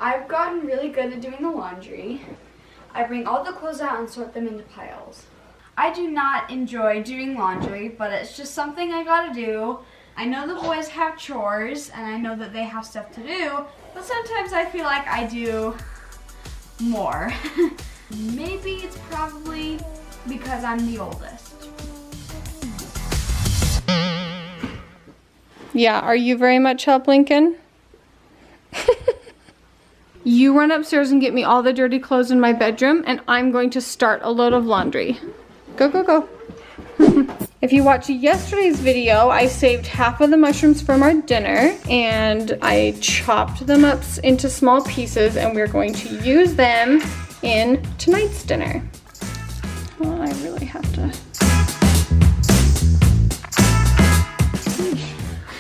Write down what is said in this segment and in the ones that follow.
I've gotten really good at doing the laundry. I bring all the clothes out and sort them into piles. I do not enjoy doing laundry, but it's just something I gotta do. I know the boys have chores, and I know that they have stuff to do, but sometimes I feel like I do more. Maybe it's probably because I'm the oldest. Yeah, are you very much help, Lincoln? You run upstairs and get me all the dirty clothes in my bedroom, and I'm going to start a load of laundry. Go, go, go. If you watched yesterday's video, I saved half of the mushrooms from our dinner, and I chopped them up into small pieces, and we're going to use them in tonight's dinner. Well, I really have to...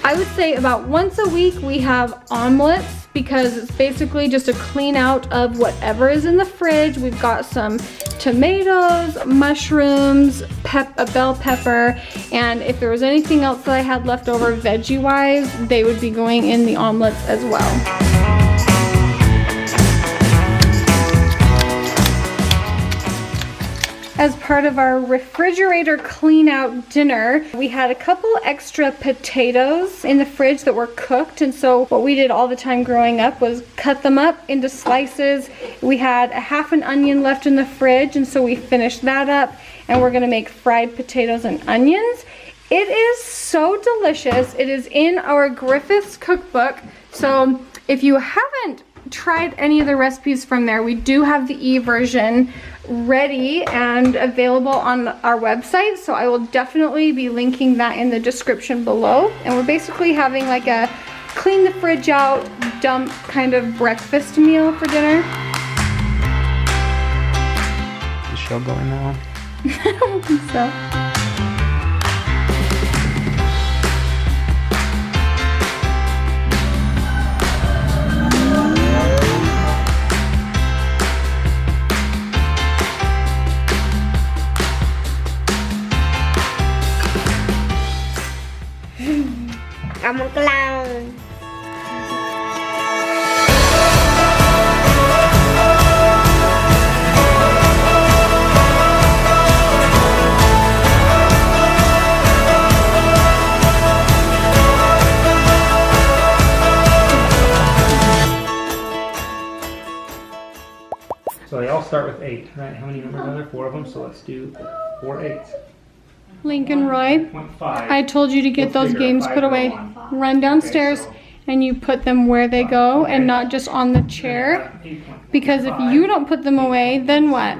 I would say about once a week we have omelets, because it's basically just a clean out of whatever is in the fridge. We've got some tomatoes, mushrooms, a bell pepper, and if there was anything else that I had left over veggie wise, they would be going in the omelets as well. As part of our refrigerator clean out dinner, we had a couple extra potatoes in the fridge that were cooked, and so what we did all the time growing up was cut them up into slices. We had a half an onion left in the fridge, and so we finished that up, and we're gonna make fried potatoes and onions. It is so delicious. It is in our Griffith's cookbook, so if you haven't tried any of the recipes from there, we do have the e-version ready and available on our website, so I will definitely be linking that in the description below. And we're basically having like a clean the fridge out, dump kind of breakfast meal for dinner. Is the show going on? I don't think so. I'm a clown. So they all start with 8, right? How many numbers are there? 4 of them, so let's do 4 8s. Lincoln Roy, 8.5. I told you to get those games put away. Run downstairs and you put them where they go and not just on the chair. Because if you don't put them away, then what?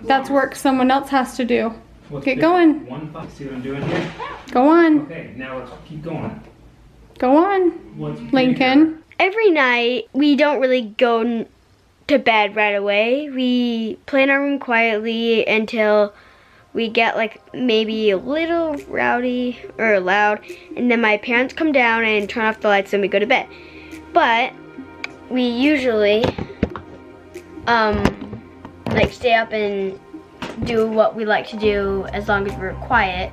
That's work someone else has to do. Get going. See what I'm doing here? Go on. Okay, now let's keep going. Go on, Lincoln. Every night, we don't really go to bed right away. We play in our room quietly until we get like maybe a little rowdy or loud, and then my parents come down and turn off the lights and we go to bed. But we usually like stay up and do what we like to do as long as we're quiet.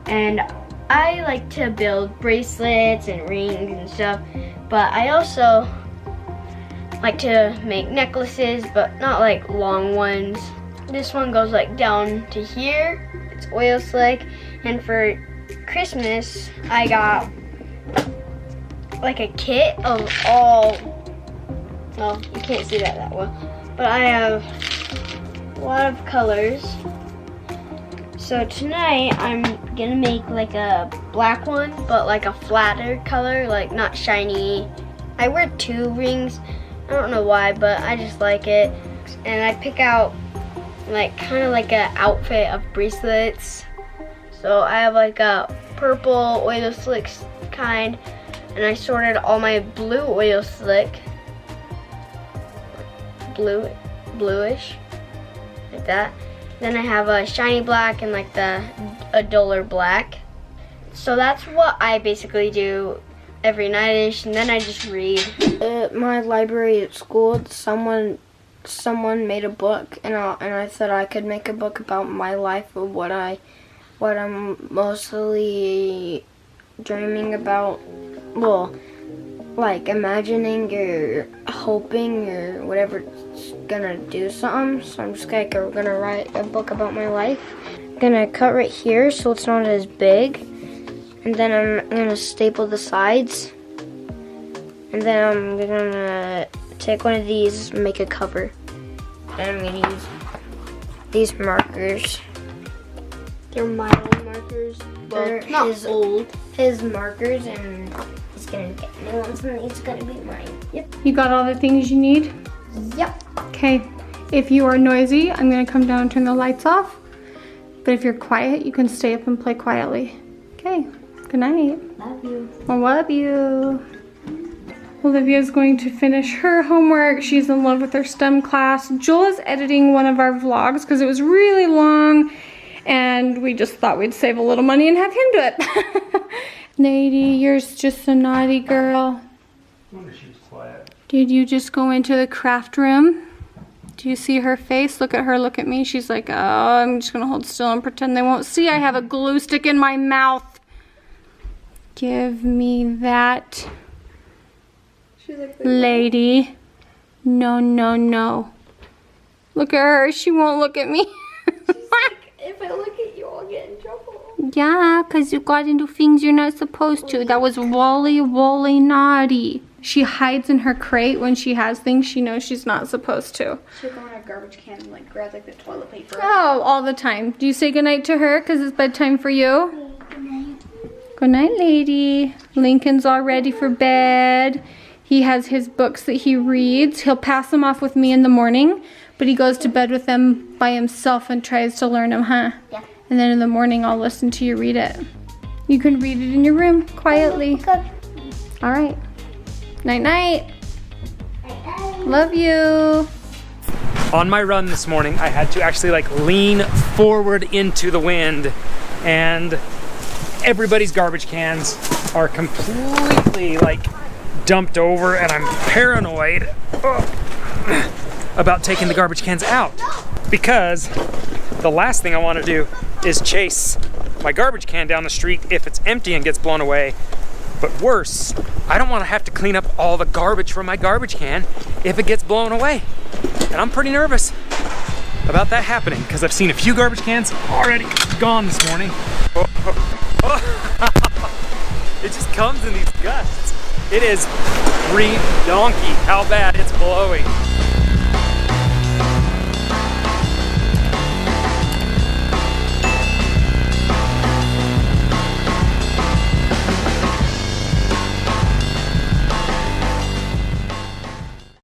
And I like to build bracelets and rings and stuff, but I also like to make necklaces, but not like long ones. This one goes like down to here. It's oil slick. And for Christmas, I got like a kit of all, well, you can't see that well, but I have a lot of colors. So tonight, I'm gonna make like a black one, but like a flatter color, like not shiny. I wear 2 rings. I don't know why, but I just like it. And I pick out like kind of like an outfit of bracelets. So I have like a purple oil slick kind, and I sorted all my blue oil slick, bluish, like that. Then I have a shiny black and like a duller black. So that's what I basically do every night-ish, and then I just read. At my library at school, someone made a book, and I said I could make a book about my life of what I'm mostly dreaming about. Well, like imagining or hoping or whatever it's gonna do something. So I'm just gonna write a book about my life. I'm gonna cut right here so it's not as big. And then I'm gonna staple the sides. And then I'm gonna take one of these and make a cover. Then I'm gonna use these markers. They're my old markers. They're not old. His markers, and he's gonna get new ones, and these are gonna be mine. Yep. You got all the things you need? Yep. Okay. If you are noisy, I'm gonna come down and turn the lights off. But if you're quiet, you can stay up and play quietly. Okay. Good night. Love you. I love you. Olivia's going to finish her homework. She's in love with her STEM class. Joel is editing one of our vlogs because it was really long and we just thought we'd save a little money and have him do it. Lady, you're just a naughty girl. I wonder if she was quiet. Did you just go into the craft room? Do you see her face? Look at her, look at me. She's like, oh, I'm just gonna hold still and pretend they won't see I have a glue stick in my mouth. Give me that. She's like, Lady. No, no, no. Look at her. She won't look at me. if I look at you, I'll get in trouble. Yeah, because you got into things you're not supposed to. That was Wally naughty. She hides in her crate when she has things she knows she's not supposed to. She'll go in a garbage can and like grab like the toilet paper. Oh, all the time. Do you say goodnight to her because it's bedtime for you? Good night. Good night, lady. Lincoln's all ready for bed. He has his books that he reads. He'll pass them off with me in the morning, but he goes to bed with them by himself and tries to learn them, huh? Yeah. And then in the morning, I'll listen to you read it. You can read it in your room quietly. Okay. All right. Night, night. Love you. On my run this morning, I had to actually like lean forward into the wind, and everybody's garbage cans are completely like dumped over, and I'm paranoid about taking the garbage cans out because the last thing I want to do is chase my garbage can down the street if it's empty and gets blown away. But worse, I don't want to have to clean up all the garbage from my garbage can if it gets blown away. And I'm pretty nervous about that happening because I've seen a few garbage cans already gone this morning. It just comes in these gusts. It is re-donkey how bad it's blowing.